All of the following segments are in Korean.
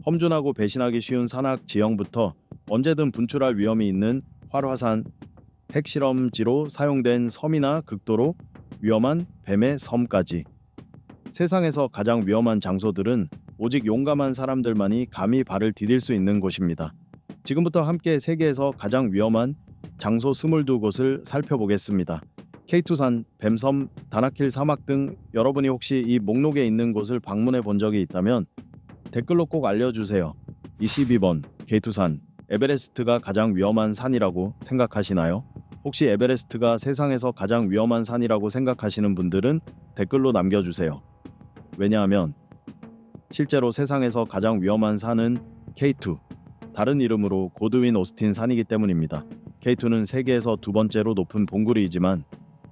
험준하고 배신하기 쉬운 산악 지형부터 언제든 분출할 위험이 있는 활화산, 핵실험지로 사용된 섬이나 극도로 위험한 뱀의 섬까지. 세상에서 가장 위험한 장소들은 오직 용감한 사람들만이 감히 발을 디딜 수 있는 곳입니다. 지금부터 함께 세계에서 가장 위험한 장소 22곳을 살펴보겠습니다. K2산, 뱀섬, 다나킬 사막 등 여러분이 혹시 이 목록에 있는 곳을 방문해 본 적이 있다면 댓글로 꼭 알려주세요. 22번, K2산, 에베레스트가 가장 위험한 산이라고 생각하시나요? 혹시 에베레스트가 세상에서 가장 위험한 산이라고 생각하시는 분들은 댓글로 남겨주세요. 왜냐하면 실제로 세상에서 가장 위험한 산은 K2, 다른 이름으로 고드윈 오스틴 산이기 때문입니다. K2는 세계에서 두 번째로 높은 봉우리이지만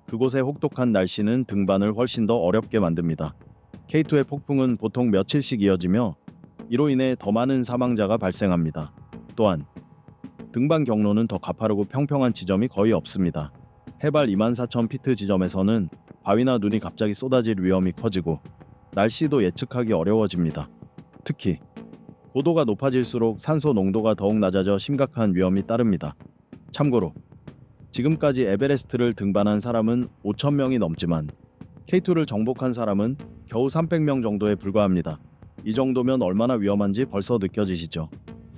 그곳의 혹독한 날씨는 등반을 훨씬 더 어렵게 만듭니다. K2의 폭풍은 보통 며칠씩 이어지며 이로 인해 더 많은 사망자가 발생합니다. 또한 등반 경로는 더 가파르고 평평한 지점이 거의 없습니다. 해발 24,000피트 지점에서는 바위나 눈이 갑자기 쏟아질 위험이 커지고 날씨도 예측하기 어려워집니다. 특히 고도가 높아질수록 산소 농도가 더욱 낮아져 심각한 위험이 따릅니다. 참고로 지금까지 에베레스트를 등반한 사람은 5,000명이 넘지만 K2를 정복한 사람은 겨우 300명 정도에 불과합니다. 이 정도면 얼마나 위험한지 벌써 느껴지시죠?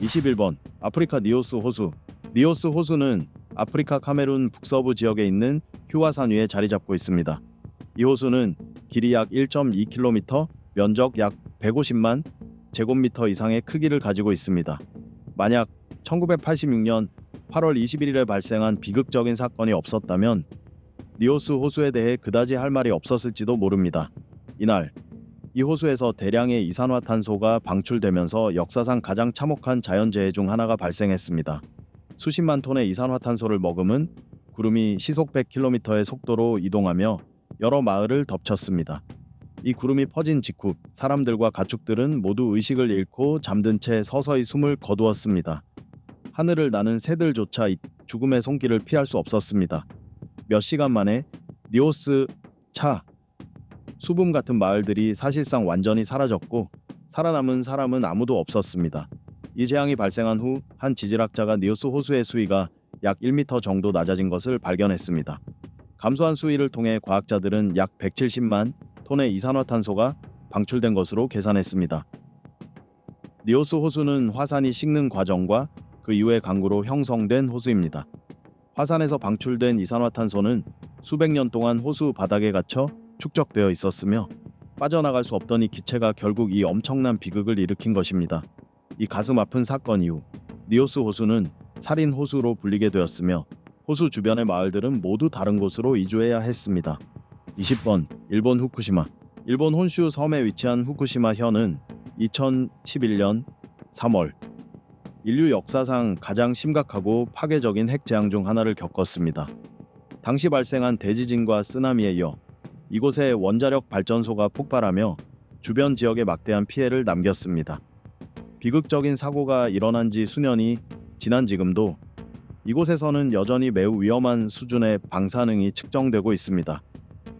21번, 아프리카 니오스 호수. 니오스 호수는 아프리카 카메룬 북서부 지역에 있는 휴화산 위에 자리 잡고 있습니다. 이 호수는 길이 약 1.2km, 면적 약 150만 제곱미터 이상의 크기를 가지고 있습니다. 만약 1986년 8월 21일에 발생한 비극적인 사건이 없었다면 니오스 호수에 대해 그다지 할 말이 없었을지도 모릅니다. 이날 이 호수에서 대량의 이산화탄소가 방출되면서 역사상 가장 참혹한 자연재해 중 하나가 발생했습니다. 수십만 톤의 이산화탄소를 머금은 구름이 시속 100km의 속도로 이동하며 여러 마을을 덮쳤습니다. 이 구름이 퍼진 직후 사람들과 가축들은 모두 의식을 잃고 잠든 채 서서히 숨을 거두었습니다. 하늘을 나는 새들조차 이 죽음의 손길을 피할 수 없었습니다. 몇 시간 만에 니오스 차 수분 같은 마을들이 사실상 완전히 사라졌고 살아남은 사람은 아무도 없었습니다. 이 재앙이 발생한 후 한 지질학자가 니오스 호수의 수위가 약 1m 정도 낮아진 것을 발견했습니다. 감소한 수위를 통해 과학자들은 약 170만 톤의 이산화탄소가 방출된 것으로 계산했습니다. 니오스 호수는 화산이 식는 과정과 그 이후의 강구로 형성된 호수입니다. 화산에서 방출된 이산화탄소는 수백 년 동안 호수 바닥에 갇혀 축적되어 있었으며 빠져나갈 수 없던 이 기체가 결국 이 엄청난 비극을 일으킨 것입니다. 이 가슴 아픈 사건 이후 니오스 호수는 살인 호수로 불리게 되었으며 호수 주변의 마을들은 모두 다른 곳으로 이주해야 했습니다. 20번, 일본 후쿠시마. 일본 혼슈 섬에 위치한 후쿠시마 현은 2011년 3월 인류 역사상 가장 심각하고 파괴적인 핵재앙 중 하나를 겪었습니다. 당시 발생한 대지진과 쓰나미에 이어 이곳에 원자력 발전소가 폭발하며 주변 지역에 막대한 피해를 남겼습니다. 비극적인 사고가 일어난 지 수년이 지난 지금도 이곳에서는 여전히 매우 위험한 수준의 방사능이 측정되고 있습니다.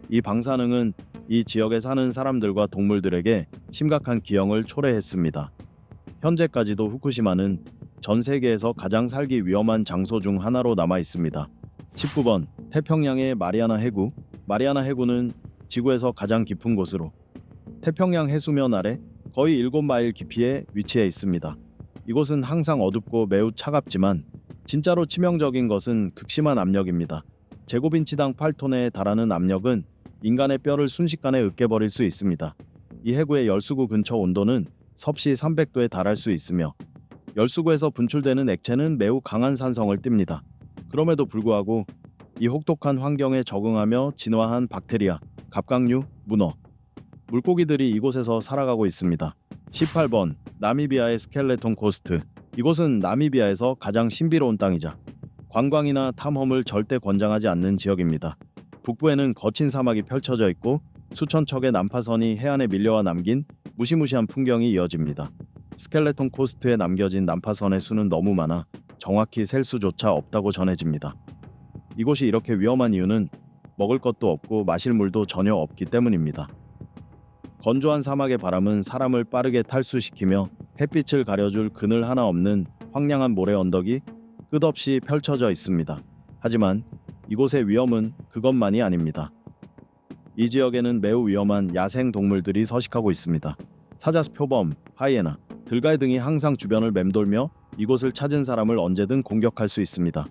이 방사능은 이 지역에 사는 사람들과 동물들에게 심각한 기형을 초래했습니다. 현재까지도 후쿠시마는 전 세계에서 가장 살기 위험한 장소 중 하나로 남아 있습니다. 19번, 태평양의 마리아나 해구. 마리아나 해구는 지구에서 가장 깊은 곳으로 태평양 해수면 아래 거의 7마일 깊이에 위치해 있습니다. 이곳은 항상 어둡고 매우 차갑지만 진짜로 치명적인 것은 극심한 압력입니다. 제곱인치당 8톤에 달하는 압력은 인간의 뼈를 순식간에 으깨버릴 수 있습니다. 이 해구의 열수구 근처 온도는 섭씨 300도에 달할 수 있으며 열수구에서 분출되는 액체는 매우 강한 산성을 띱니다. 그럼에도 불구하고 이 혹독한 환경에 적응하며 진화한 박테리아, 갑각류, 문어, 물고기들이 이곳에서 살아가고 있습니다. 18번, 나미비아의 스켈레톤 코스트. 이곳은 나미비아에서 가장 신비로운 땅이자 관광이나 탐험을 절대 권장하지 않는 지역입니다. 북부에는 거친 사막이 펼쳐져 있고 수천 척의 난파선이 해안에 밀려와 남긴 무시무시한 풍경이 이어집니다. 스켈레톤 코스트에 남겨진 난파선의 수는 너무 많아 정확히 셀 수조차 없다고 전해집니다. 이곳이 이렇게 위험한 이유는 먹을 것도 없고 마실 물도 전혀 없기 때문입니다. 건조한 사막의 바람은 사람을 빠르게 탈수시키며 햇빛을 가려줄 그늘 하나 없는 황량한 모래 언덕이 끝없이 펼쳐져 있습니다. 하지만 이곳의 위험은 그것만이 아닙니다. 이 지역에는 매우 위험한 야생 동물들이 서식하고 있습니다. 사자수 표범, 하이에나, 들가이 등이 항상 주변을 맴돌며 이곳을 찾은 사람을 언제든 공격할 수 있습니다.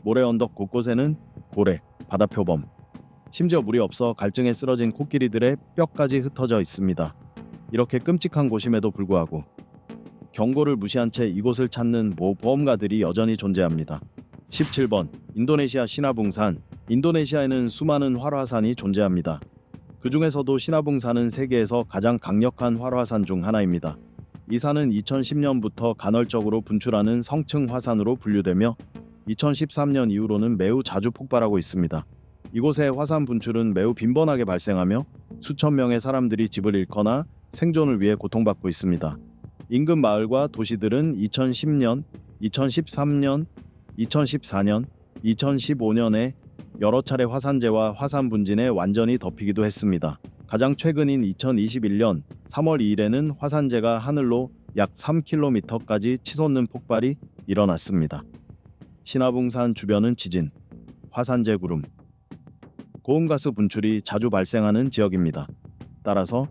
모래 언덕 곳곳에는 고래, 바다 표범, 심지어 물이 없어 갈증에 쓰러진 코끼리들의 뼈까지 흩어져 있습니다. 이렇게 끔찍한 곳임에도 불구하고 경고를 무시한 채 이곳을 찾는 모험가들이 여전히 존재합니다. 17번 인도네시아 시나붕산. 인도네시아에는 수많은 활화산이 존재합니다. 그 중에서도 시나붕산은 세계에서 가장 강력한 활화산 중 하나입니다. 이 산은 2010년부터 간헐적으로 분출하는 성층 화산으로 분류되며 2013년 이후로는 매우 자주 폭발하고 있습니다. 이곳의 화산 분출은 매우 빈번하게 발생하며 수천 명의 사람들이 집을 잃거나 생존을 위해 고통받고 있습니다. 인근 마을과 도시들은 2010년, 2013년, 2014년, 2015년에 여러 차례 화산재와 화산 분진에 완전히 덮이기도 했습니다. 가장 최근인 2021년 3월 2일에는 화산재가 하늘로 약 3km까지 치솟는 폭발이 일어났습니다. 시나붕산 주변은 지진, 화산재 구름, 고온가스 분출이 자주 발생하는 지역입니다. 따라서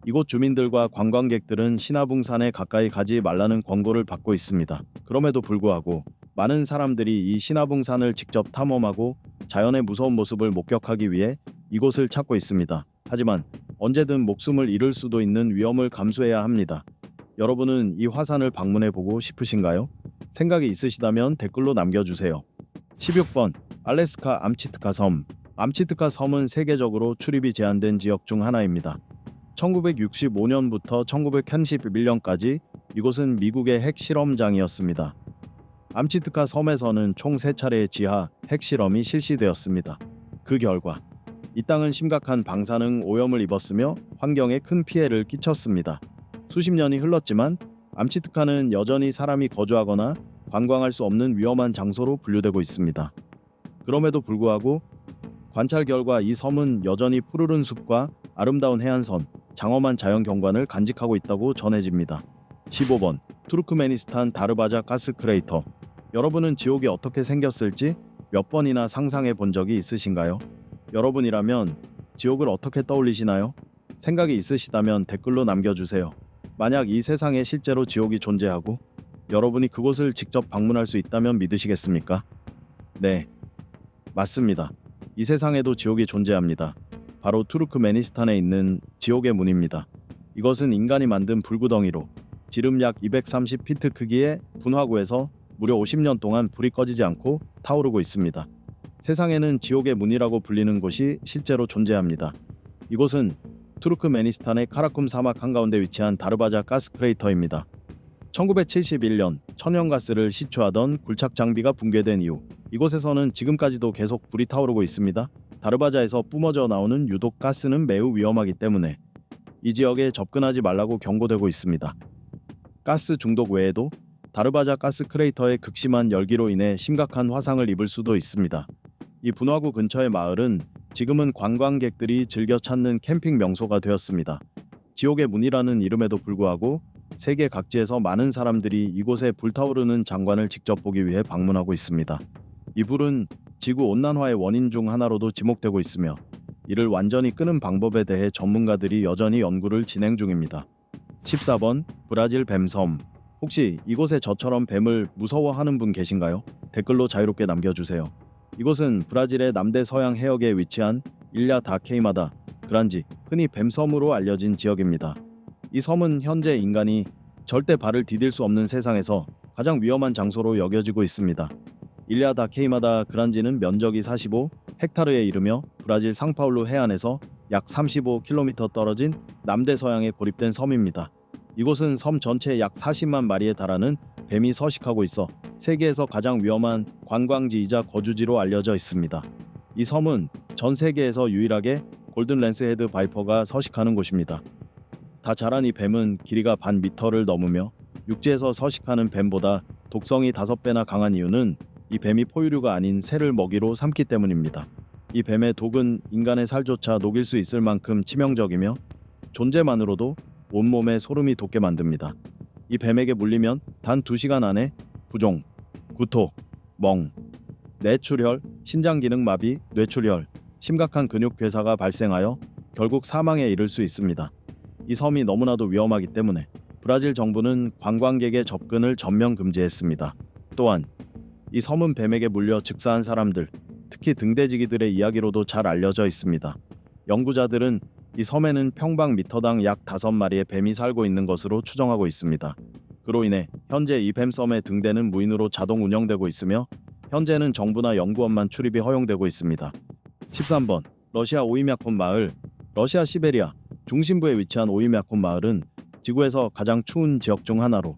이곳 주민들과 관광객들은 시나붕산에 가까이 가지 말라는 권고를 받고 있습니다. 그럼에도 불구하고 많은 사람들이 이 시나붕산을 직접 탐험하고 자연의 무서운 모습을 목격하기 위해 이곳을 찾고 있습니다. 하지만 언제든 목숨을 잃을 수도 있는 위험을 감수해야 합니다. 여러분은 이 화산을 방문해 보고 싶으신가요? 생각이 있으시다면 댓글로 남겨주세요. 16번 알래스카 암치트카 섬. 암치트카 섬은 세계적으로 출입이 제한된 지역 중 하나입니다. 1965년부터 1931년까지 이곳은 미국의 핵실험장이었습니다. 암치트카 섬에서는 총 3차례의 지하 핵실험이 실시되었습니다. 그 결과 이 땅은 심각한 방사능 오염을 입었으며 환경에 큰 피해를 끼쳤습니다. 수십 년이 흘렀지만 암치트카는 여전히 사람이 거주하거나 관광할 수 없는 위험한 장소로 분류되고 있습니다. 그럼에도 불구하고 관찰 결과 이 섬은 여전히 푸르른 숲과 아름다운 해안선, 장엄한 자연 경관을 간직하고 있다고 전해집니다. 15번 투르크메니스탄 다르바자 가스 크레이터. 여러분은 지옥이 어떻게 생겼을지 몇 번이나 상상해 본 적이 있으신가요? 여러분이라면 지옥을 어떻게 떠올리시나요? 생각이 있으시다면 댓글로 남겨주세요. 만약 이 세상에 실제로 지옥이 존재하고 여러분이 그곳을 직접 방문할 수 있다면 믿으시겠습니까? 네, 맞습니다. 이 세상에도 지옥이 존재합니다. 바로 투르크메니스탄에 있는 지옥의 문입니다. 이것은 인간이 만든 불구덩이로 지름 약 230피트 크기의 분화구에서 무려 50년 동안 불이 꺼지지 않고 타오르고 있습니다. 세상에는 지옥의 문이라고 불리는 곳이 실제로 존재합니다. 이곳은 투르크메니스탄의 카라쿰 사막 한가운데 위치한 다르바자 가스 크레이터입니다. 1971년 천연가스를 시추하던 굴착 장비가 붕괴된 이후 이곳에서는 지금까지도 계속 불이 타오르고 있습니다. 다르바자에서 뿜어져 나오는 유독 가스는 매우 위험하기 때문에 이 지역에 접근하지 말라고 경고되고 있습니다. 가스 중독 외에도 다르바자 가스 크레이터의 극심한 열기로 인해 심각한 화상을 입을 수도 있습니다. 이 분화구 근처의 마을은 지금은 관광객들이 즐겨 찾는 캠핑 명소가 되었습니다. 지옥의 문이라는 이름에도 불구하고 세계 각지에서 많은 사람들이 이곳에 불타오르는 장관을 직접 보기 위해 방문하고 있습니다. 이 불은 지구 온난화의 원인 중 하나로도 지목되고 있으며 이를 완전히 끄는 방법에 대해 전문가들이 여전히 연구를 진행 중입니다. 14번 브라질 뱀섬. 혹시 이곳에 저처럼 뱀을 무서워하는 분 계신가요? 댓글로 자유롭게 남겨주세요. 이곳은 브라질의 남대서양 해역에 위치한 일랴 다 케이마다 그란지, 흔히 뱀섬으로 알려진 지역입니다. 이 섬은 현재 인간이 절대 발을 디딜 수 없는 세상에서 가장 위험한 장소로 여겨지고 있습니다. 일랴 다 케이마다 그란지는 면적이 45헥타르에 이르며 브라질 상파울루 해안에서 약 35km 떨어진 남대서양에 고립된 섬입니다. 이곳은 섬 전체 약 40만 마리에 달하는 뱀이 서식하고 있어 세계에서 가장 위험한 관광지이자 거주지로 알려져 있습니다. 이 섬은 전 세계에서 유일하게 골든 랜스헤드 바이퍼가 서식하는 곳입니다. 다 자란 이 뱀은 길이가 반 미터를 넘으며 육지에서 서식하는 뱀보다 독성이 5배나 강한 이유는 이 뱀이 포유류가 아닌 새를 먹이로 삼기 때문입니다. 이 뱀의 독은 인간의 살조차 녹일 수 있을 만큼 치명적이며 존재만으로도 온몸에 소름이 돋게 만듭니다. 이 뱀에게 물리면 단 2시간 안에 부종, 구토, 멍, 뇌출혈, 신장기능 마비, 뇌출혈, 심각한 근육 괴사가 발생하여 결국 사망에 이를 수 있습니다. 이 섬이 너무나도 위험하기 때문에 브라질 정부는 관광객의 접근을 전면 금지했습니다. 또한 이 섬은 뱀에게 물려 즉사한 사람들, 특히 등대지기들의 이야기로도 잘 알려져 있습니다. 연구자들은 이 섬에는 평방미터당 약 5마리의 뱀이 살고 있는 것으로 추정하고 있습니다. 그로 인해 현재 이 뱀섬의 등대는 무인으로 자동 운영되고 있으며 현재는 정부나 연구원만 출입이 허용되고 있습니다. 13번 러시아 오이мя콘 마을. 러시아 시베리아 중심부에 위치한 오이мя콘 마을은 지구에서 가장 추운 지역 중 하나로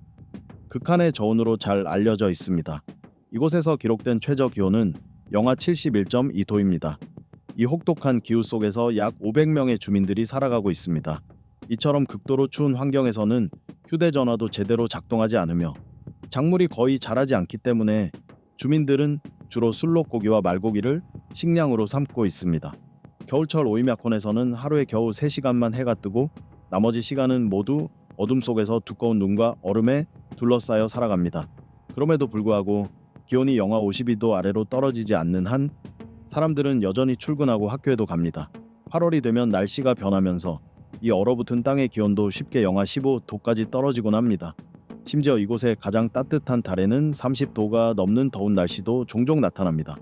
극한의 저온으로 잘 알려져 있습니다. 이곳에서 기록된 최저 기온은 영하 71.2도입니다. 이 혹독한 기후 속에서 약 500명의 주민들이 살아가고 있습니다. 이처럼 극도로 추운 환경에서는 휴대전화도 제대로 작동하지 않으며 작물이 거의 자라지 않기 때문에 주민들은 주로 술록고기와 말고기를 식량으로 삼고 있습니다. 겨울철 오이мя콘에서는 하루에 겨우 3시간만 해가 뜨고 나머지 시간은 모두 어둠 속에서 두꺼운 눈과 얼음에 둘러싸여 살아갑니다. 그럼에도 불구하고 기온이 영하 52도 아래로 떨어지지 않는 한 사람들은 여전히 출근하고 학교에도 갑니다. 8월이 되면 날씨가 변하면서 이 얼어붙은 땅의 기온도 쉽게 영하 15도까지 떨어지곤 합니다. 심지어 이곳의 가장 따뜻한 달에는 30도가 넘는 더운 날씨도 종종 나타납니다.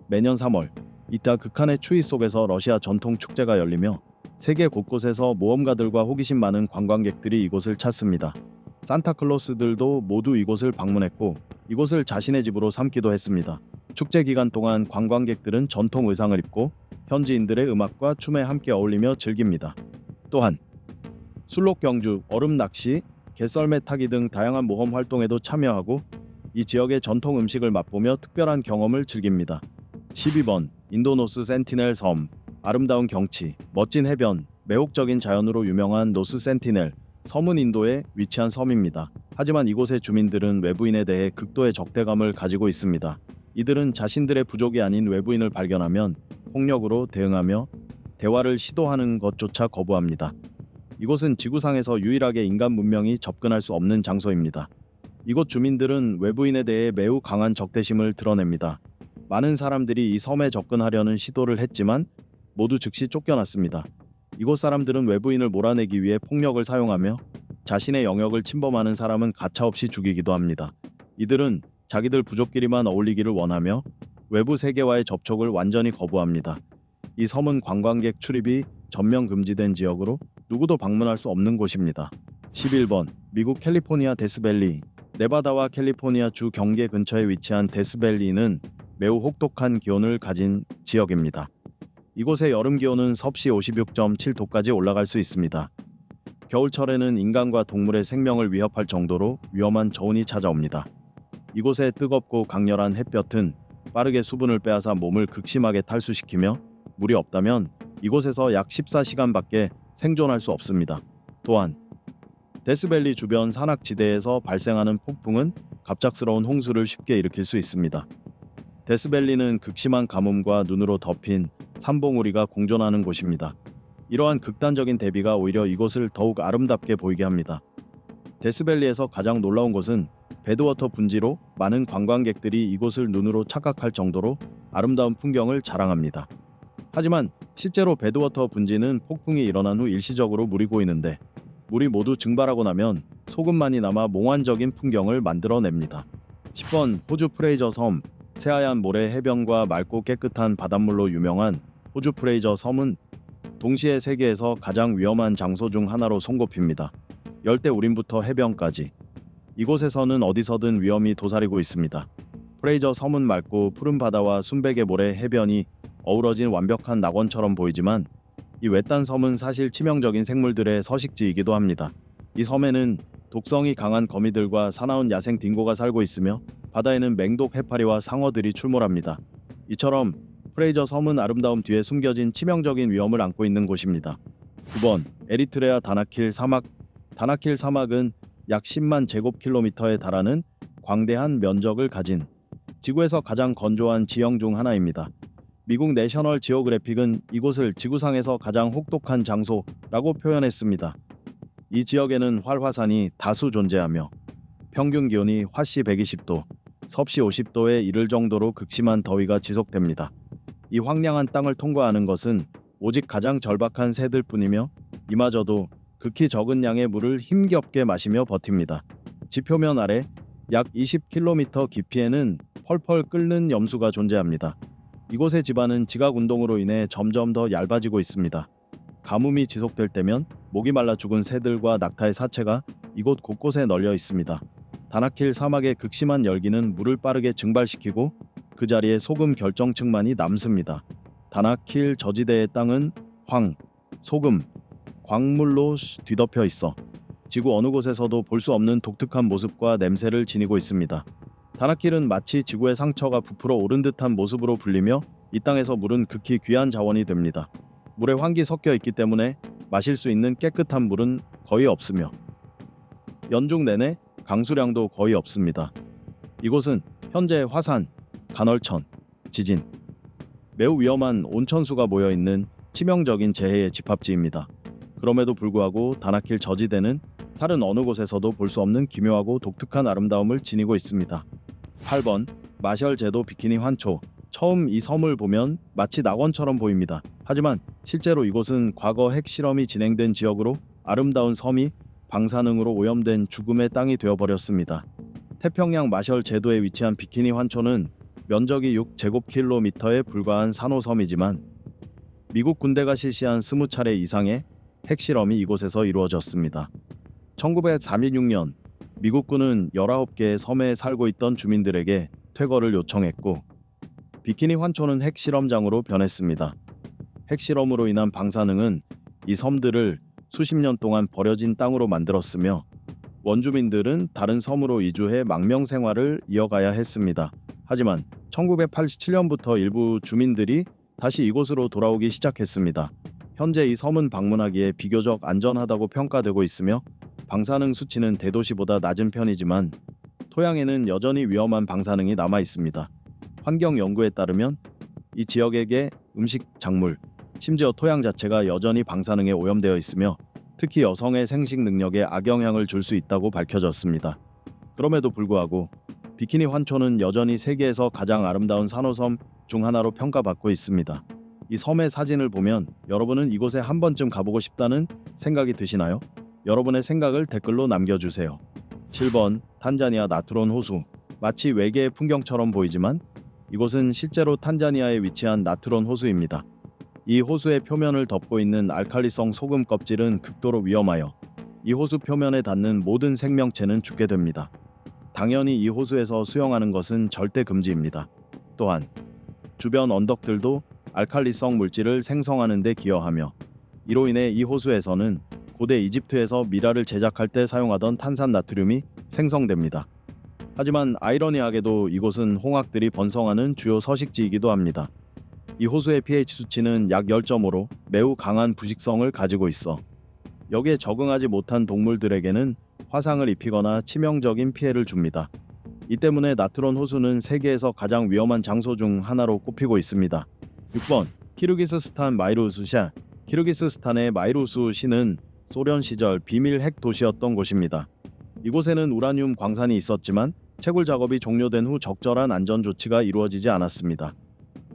매년 3월, 이따 극한의 추위 속에서 러시아 전통 축제가 열리며 세계 곳곳에서 모험가들과 호기심 많은 관광객들이 이곳을 찾습니다. 산타클로스들도 모두 이곳을 방문했고 이곳을 자신의 집으로 삼기도 했습니다. 축제 기간 동안 관광객들은 전통 의상을 입고 현지인들의 음악과 춤에 함께 어울리며 즐깁니다. 또한 술록 경주, 얼음 낚시, 개썰매 타기 등 다양한 모험 활동에도 참여하고 이 지역의 전통 음식을 맛보며 특별한 경험을 즐깁니다. 12번 인도 노스 센티넬 섬. 아름다운 경치, 멋진 해변, 매혹적인 자연으로 유명한 노스 센티넬 섬은 인도에 위치한 섬입니다. 하지만 이곳의 주민들은 외부인에 대해 극도의 적대감을 가지고 있습니다. 이들은 자신들의 부족이 아닌 외부인을 발견하면 폭력으로 대응하며 대화를 시도하는 것조차 거부합니다. 이곳은 지구상에서 유일하게 인간 문명이 접근할 수 없는 장소입니다. 이곳 주민들은 외부인에 대해 매우 강한 적대심을 드러냅니다. 많은 사람들이 이 섬에 접근하려는 시도를 했지만 모두 즉시 쫓겨났습니다. 이곳 사람들은 외부인을 몰아내기 위해 폭력을 사용하며 자신의 영역을 침범하는 사람은 가차없이 죽이기도 합니다. 이들은 자기들 부족끼리만 어울리기를 원하며 외부 세계와의 접촉을 완전히 거부합니다. 이 섬은 관광객 출입이 전면 금지된 지역으로 누구도 방문할 수 없는 곳입니다. 11번 미국 캘리포니아 데스밸리. 네바다와 캘리포니아 주 경계 근처에 위치한 데스밸리는 매우 혹독한 기온을 가진 지역입니다. 이곳의 여름 기온은 섭씨 56.7도까지 올라갈 수 있습니다. 겨울철에는 인간과 동물의 생명을 위협할 정도로 위험한 저온이 찾아옵니다. 이곳의 뜨겁고 강렬한 햇볕은 빠르게 수분을 빼앗아 몸을 극심하게 탈수시키며 물이 없다면 이곳에서 약 14시간밖에 생존할 수 없습니다. 또한 데스밸리 주변 산악지대에서 발생하는 폭풍은 갑작스러운 홍수를 쉽게 일으킬 수 있습니다. 데스밸리는 극심한 가뭄과 눈으로 덮인 산봉우리가 공존하는 곳입니다. 이러한 극단적인 대비가 오히려 이곳을 더욱 아름답게 보이게 합니다. 데스밸리에서 가장 놀라운 것은 배드워터 분지로 많은 관광객들이 이곳을 눈으로 착각할 정도로 아름다운 풍경을 자랑합니다. 하지만 실제로 배드워터 분지는 폭풍이 일어난 후 일시적으로 물이 고이는데 물이 모두 증발하고 나면 소금만이 남아 몽환적인 풍경을 만들어냅니다. 10번 호주 프레이저 섬. 새하얀 모래 해변과 맑고 깨끗한 바닷물로 유명한 호주 프레이저 섬은 동시에 세계에서 가장 위험한 장소 중 하나로 손꼽힙니다. 열대 우림부터 해변까지 이곳에서는 어디서든 위험이 도사리고 있습니다. 프레이저 섬은 맑고 푸른 바다와 순백의 모래 해변이 어우러진 완벽한 낙원처럼 보이지만 이 외딴 섬은 사실 치명적인 생물들의 서식지이기도 합니다. 이 섬에는 독성이 강한 거미들과 사나운 야생 딩고가 살고 있으며 바다에는 맹독 해파리와 상어들이 출몰합니다. 이처럼 프레이저 섬은 아름다움 뒤에 숨겨진 치명적인 위험을 안고 있는 곳입니다. 9번 에리트레아 다나킬 사막. 다나킬 사막은 약 10만 제곱킬로미터에 달하는 광대한 면적을 가진 지구에서 가장 건조한 지형 중 하나입니다. 미국 내셔널 지오그래픽은 이곳을 지구상에서 가장 혹독한 장소라고 표현했습니다. 이 지역에는 활화산이 다수 존재하며 평균 기온이 화씨 120도, 섭씨 50도에 이를 정도로 극심한 더위가 지속됩니다. 이 황량한 땅을 통과하는 것은 오직 가장 절박한 새들뿐이며 이마저도 극히 적은 양의 물을 힘겹게 마시며 버팁니다. 지표면 아래 약 20km 깊이에는 펄펄 끓는 염수가 존재합니다. 이곳의 지반은 지각 운동으로 인해 점점 더 얇아지고 있습니다. 가뭄이 지속될 때면 목이 말라 죽은 새들과 낙타의 사체가 이곳 곳곳에 널려 있습니다. 다나킬 사막의 극심한 열기는 물을 빠르게 증발시키고 그 자리에 소금 결정층만이 남습니다. 다나킬 저지대의 땅은 황, 소금, 광물로 뒤덮여 있어 지구 어느 곳에서도 볼 수 없는 독특한 모습과 냄새를 지니고 있습니다. 다나킬은 마치 지구의 상처가 부풀어 오른 듯한 모습으로 불리며 이 땅에서 물은 극히 귀한 자원이 됩니다. 물에 황기 섞여 있기 때문에 마실 수 있는 깨끗한 물은 거의 없으며 연중 내내 강수량도 거의 없습니다. 이곳은 현재 화산, 간헐천, 지진, 매우 위험한 온천수가 모여있는 치명적인 재해의 집합지입니다. 그럼에도 불구하고 다나킬 저지대는 다른 어느 곳에서도 볼 수 없는 기묘하고 독특한 아름다움을 지니고 있습니다. 8번 마셜 제도 비키니 환초. 처음 이 섬을 보면 마치 낙원처럼 보입니다. 하지만 실제로 이곳은 과거 핵실험이 진행된 지역으로 아름다운 섬이 방사능으로 오염된 죽음의 땅이 되어버렸습니다. 태평양 마셜 제도에 위치한 비키니 환초는 면적이 6제곱킬로미터에 불과한 산호섬이지만 미국 군대가 실시한 20차례 이상의 핵실험이 이곳에서 이루어졌습니다. 1946년 미국군은 19개의 섬에 살고 있던 주민들에게 퇴거를 요청했고 비키니 환초는 핵실험장으로 변했습니다. 핵실험으로 인한 방사능은 이 섬들을 수십 년 동안 버려진 땅으로 만들었으며 원주민들은 다른 섬으로 이주해 망명 생활을 이어가야 했습니다. 하지만 1987년부터 일부 주민들이 다시 이곳으로 돌아오기 시작했습니다. 현재 이 섬은 방문하기에 비교적 안전하다고 평가되고 있으며 방사능 수치는 대도시보다 낮은 편이지만 토양에는 여전히 위험한 방사능이 남아 있습니다. 환경 연구에 따르면 이 지역에게 음식, 작물, 심지어 토양 자체가 여전히 방사능에 오염되어 있으며 특히 여성의 생식 능력에 악영향을 줄 수 있다고 밝혀졌습니다. 그럼에도 불구하고 비키니 환초는 여전히 세계에서 가장 아름다운 산호섬 중 하나로 평가받고 있습니다. 이 섬의 사진을 보면 여러분은 이곳에 한 번쯤 가보고 싶다는 생각이 드시나요? 여러분의 생각을 댓글로 남겨주세요. 7번 탄자니아 나트론 호수. 마치 외계의 풍경처럼 보이지만 이곳은 실제로 탄자니아에 위치한 나트론 호수입니다. 이 호수의 표면을 덮고 있는 알칼리성 소금 껍질은 극도로 위험하여 이 호수 표면에 닿는 모든 생명체는 죽게 됩니다. 당연히 이 호수에서 수영하는 것은 절대 금지입니다. 또한 주변 언덕들도 알칼리성 물질을 생성하는 데 기여하며 이로 인해 이 호수에서는 고대 이집트에서 미라를 제작할 때 사용하던 탄산나트륨이 생성됩니다. 하지만 아이러니하게도 이곳은 홍학들이 번성하는 주요 서식지이기도 합니다. 이 호수의 pH 수치는 약 10.5로 매우 강한 부식성을 가지고 있어 여기에 적응하지 못한 동물들에게는 화상을 입히거나 치명적인 피해를 줍니다. 이 때문에 나트론 호수는 세계에서 가장 위험한 장소 중 하나로 꼽히고 있습니다. 6번 키르기스스탄 마이루수샤. 키르기스스탄의 마이루수시는 소련 시절 비밀 핵 도시였던 곳입니다. 이곳에는 우라늄 광산이 있었지만 채굴 작업이 종료된 후 적절한 안전 조치가 이루어지지 않았습니다.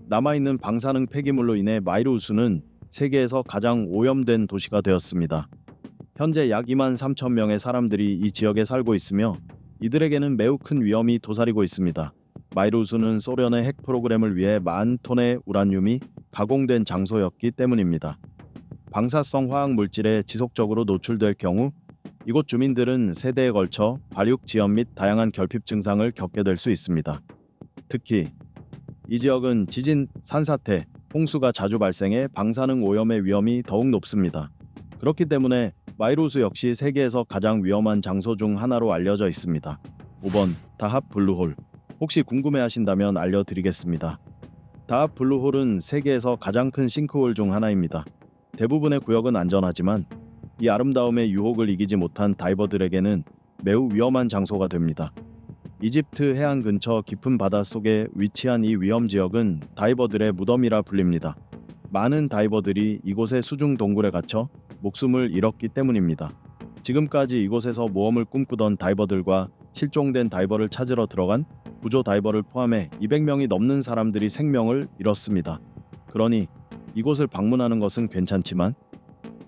남아있는 방사능 폐기물로 인해 마이루수는 세계에서 가장 오염된 도시가 되었습니다. 현재 약 23,000명의 사람들이 이 지역에 살고 있으며 이들에게는 매우 큰 위험이 도사리고 있습니다. 마이루수는 소련의 핵 프로그램을 위해 10,000톤의 우라늄이 가공된 장소였기 때문입니다. 방사성 화학 물질에 지속적으로 노출될 경우 이곳 주민들은 세대에 걸쳐 발육, 지연 및 다양한 결핍 증상을 겪게 될 수 있습니다. 특히 이 지역은 지진, 산사태, 홍수가 자주 발생해 방사능 오염의 위험이 더욱 높습니다. 그렇기 때문에 마이루수 역시 세계에서 가장 위험한 장소 중 하나로 알려져 있습니다. 5번 다합 블루홀. 혹시 궁금해하신다면 알려드리겠습니다. 다합 블루홀은 세계에서 가장 큰 싱크홀 중 하나입니다. 대부분의 구역은 안전하지만 이 아름다움의 유혹을 이기지 못한 다이버들에게는 매우 위험한 장소가 됩니다. 이집트 해안 근처 깊은 바다 속에 위치한 이 위험 지역은 다이버들의 무덤이라 불립니다. 많은 다이버들이 이곳의 수중 동굴에 갇혀 목숨을 잃었기 때문입니다. 지금까지 이곳에서 모험을 꿈꾸던 다이버들과 실종된 다이버를 찾으러 들어간 구조 다이버를 포함해 200명이 넘는 사람들이 생명을 잃었습니다. 그러니 이곳을 방문하는 것은 괜찮지만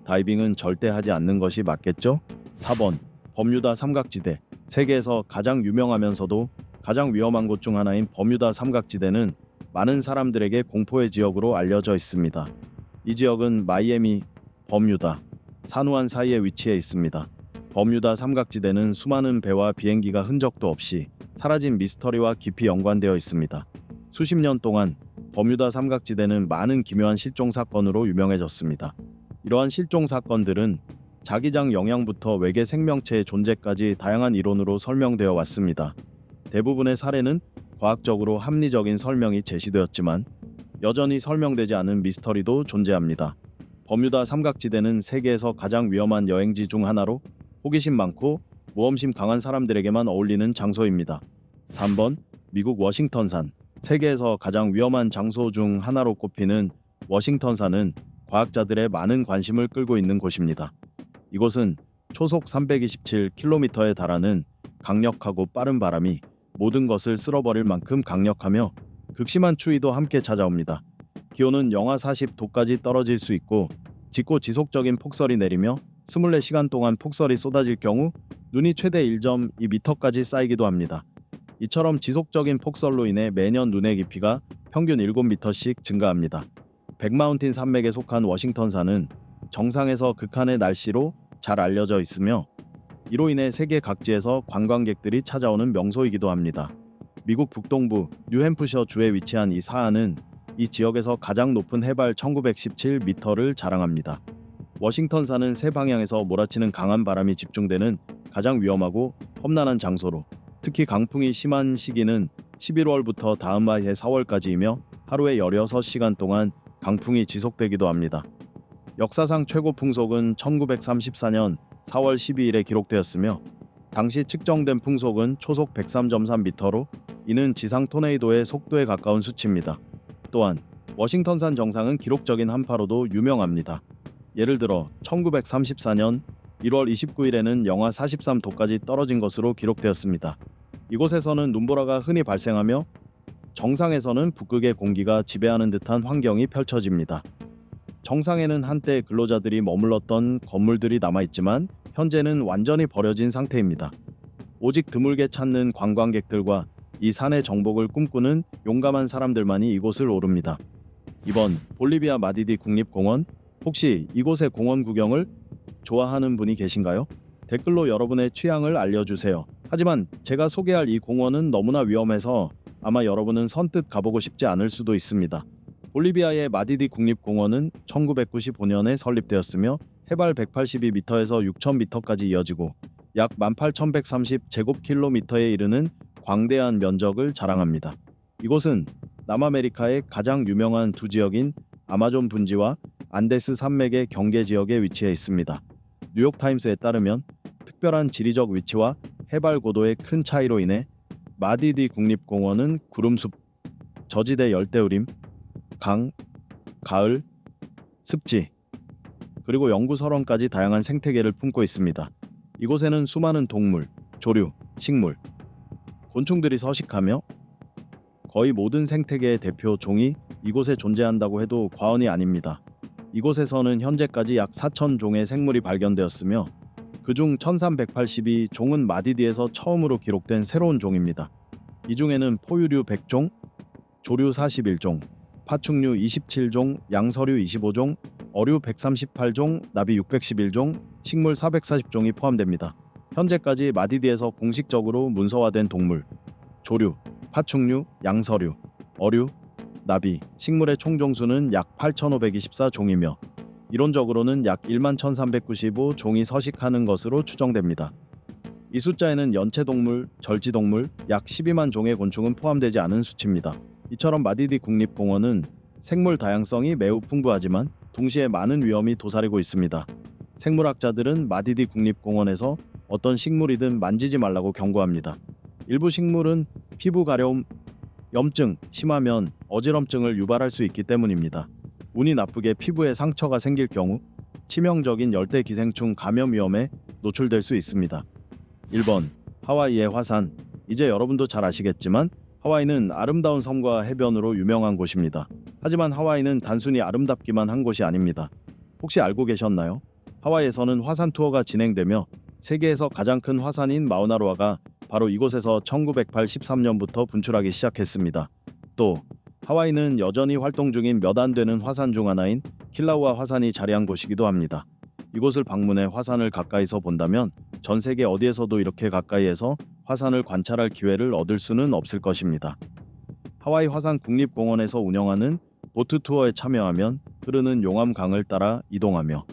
다이빙은 절대 하지 않는 것이 맞겠죠? 4번 버뮤다 삼각지대. 세계에서 가장 유명하면서도 가장 위험한 곳 중 하나인 버뮤다 삼각지대는 많은 사람들에게 공포의 지역으로 알려져 있습니다. 이 지역은 마이애미, 버뮤다, 산호안 사이에 위치해 있습니다. 버뮤다 삼각지대는 수많은 배와 비행기가 흔적도 없이 사라진 미스터리와 깊이 연관되어 있습니다. 수십 년 동안 버뮤다 삼각지대는 많은 기묘한 실종 사건으로 유명해졌습니다. 이러한 실종 사건들은 자기장 영향부터 외계 생명체의 존재까지 다양한 이론으로 설명되어 왔습니다. 대부분의 사례는 과학적으로 합리적인 설명이 제시되었지만 여전히 설명되지 않은 미스터리도 존재합니다. 버뮤다 삼각지대는 세계에서 가장 위험한 여행지 중 하나로 호기심 많고 모험심 강한 사람들에게만 어울리는 장소입니다. 3번 미국 워싱턴산. 세계에서 가장 위험한 장소 중 하나로 꼽히는 워싱턴산은 과학자들의 많은 관심을 끌고 있는 곳입니다. 이곳은 초속 327km에 달하는 강력하고 빠른 바람이 모든 것을 쓸어버릴 만큼 강력하며 극심한 추위도 함께 찾아옵니다. 기온은 영하 40도까지 떨어질 수 있고 짙고 지속적인 폭설이 내리며 24시간 동안 폭설이 쏟아질 경우 눈이 최대 1.2m까지 쌓이기도 합니다. 이처럼 지속적인 폭설로 인해 매년 눈의 깊이가 평균 7m씩 증가합니다. 백마운틴 산맥에 속한 워싱턴산은 정상에서 극한의 날씨로 잘 알려져 있으며 이로 인해 세계 각지에서 관광객들이 찾아오는 명소이기도 합니다. 미국 북동부 뉴햄프셔 주에 위치한 이 사안은 이 지역에서 가장 높은 해발 1917m를 자랑합니다. 워싱턴산은 세 방향에서 몰아치는 강한 바람이 집중되는 가장 위험하고 험난한 장소로 특히 강풍이 심한 시기는 11월부터 다음 해의 4월까지이며 하루에 16시간 동안 강풍이 지속되기도 합니다. 역사상 최고 풍속은 1934년 4월 12일에 기록되었으며 당시 측정된 풍속은 초속 103.3m로 이는 지상 토네이도의 속도에 가까운 수치입니다. 또한 워싱턴산 정상은 기록적인 한파로도 유명합니다. 예를 들어 1934년 1월 29일에는 영하 43도까지 떨어진 것으로 기록되었습니다. 이곳에서는 눈보라가 흔히 발생하며 정상에서는 북극의 공기가 지배하는 듯한 환경이 펼쳐집니다. 정상에는 한때 근로자들이 머물렀던 건물들이 남아있지만 현재는 완전히 버려진 상태입니다. 오직 드물게 찾는 관광객들과 이 산의 정복을 꿈꾸는 용감한 사람들만이 이곳을 오릅니다. 2번 볼리비아 마디디 국립공원. 혹시 이곳의 공원 구경을 좋아하는 분이 계신가요? 댓글로 여러분의 취향을 알려주세요. 하지만 제가 소개할 이 공원은 너무나 위험해서 아마 여러분은 선뜻 가보고 싶지 않을 수도 있습니다. 볼리비아의 마디디 국립공원은 1995년에 설립되었으며 해발 182m에서 6000m까지 이어지고 약 18,130제곱킬로미터에 이르는 광대한 면적을 자랑합니다. 이곳은 남아메리카의 가장 유명한 두 지역인 아마존 분지와 안데스 산맥의 경계 지역에 위치해 있습니다. 뉴욕타임스에 따르면 특별한 지리적 위치와 해발 고도의 큰 차이로 인해 마디디 국립공원은 구름숲, 저지대 열대우림, 강, 가을, 습지, 그리고 영구설원까지 다양한 생태계를 품고 있습니다. 이곳에는 수많은 동물, 조류, 식물, 곤충들이 서식하며 거의 모든 생태계의 대표 종이 이곳에 존재한다고 해도 과언이 아닙니다. 이곳에서는 현재까지 약 4,000종의 생물이 발견되었으며 그중 1,382종은 마디디에서 처음으로 기록된 새로운 종입니다. 이 중에는 포유류 100종, 조류 41종, 파충류 27종, 양서류 25종, 어류 138종, 나비 611종, 식물 440종이 포함됩니다. 현재까지 마디디에서 공식적으로 문서화된 동물, 조류, 파충류, 양서류, 어류, 나비, 식물의 총 종수는 약 8,524종이며 이론적으로는 약 11,395종이 서식하는 것으로 추정됩니다. 이 숫자에는 연체동물, 절지동물, 약 12만 종의 곤충은 포함되지 않은 수치입니다. 이처럼 마디디 국립공원은 생물 다양성이 매우 풍부하지만 동시에 많은 위험이 도사리고 있습니다. 생물학자들은 마디디 국립공원에서 어떤 식물이든 만지지 말라고 경고합니다. 일부 식물은 피부 가려움, 염증, 심하면 어지럼증을 유발할 수 있기 때문입니다. 운이 나쁘게 피부에 상처가 생길 경우 치명적인 열대기생충 감염 위험에 노출될 수 있습니다. 1번 하와이의 화산. 이제 여러분도 잘 아시겠지만 하와이는 아름다운 섬과 해변으로 유명한 곳입니다. 하지만 하와이는 단순히 아름답기만 한 곳이 아닙니다. 혹시 알고 계셨나요? 하와이에서는 화산 투어가 진행되며 세계에서 가장 큰 화산인 마우나로아가 바로 이곳에서 1983년부터 분출하기 시작했습니다. 또 하와이는 여전히 활동 중인 몇 안 되는 화산 중 하나인 킬라우아 화산이 자리한 곳이기도 합니다. 이곳을 방문해 화산을 가까이서 본다면 전 세계 어디에서도 이렇게 가까이에서 화산을 관찰할 기회를 얻을 수는 없을 것입니다. 하와이 화산 국립공원에서 운영하는 보트 투어에 참여하면 흐르는 용암 강을 따라 이동하며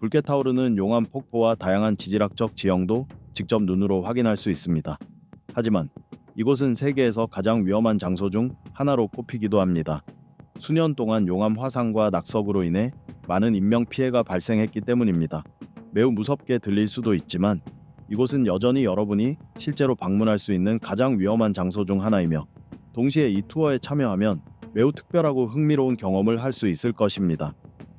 붉게 타오르는 용암 폭포와 다양한 지질학적 지형도 직접 눈으로 확인할 수 있습니다. 하지만 이곳은 세계에서 가장 위험한 장소 중 하나로 꼽히기도 합니다. 수년 동안 용암 화상과 낙석으로 인해 많은 인명 피해가 발생했기 때문입니다. 매우 무섭게 들릴 수도 있지만 이곳은 여전히 여러분이 실제로 방문할 수 있는 가장 위험한 장소 중 하나이며 동시에 이 투어에 참여하면 매우 특별하고 흥미로운 경험을 할 수 있을 것입니다.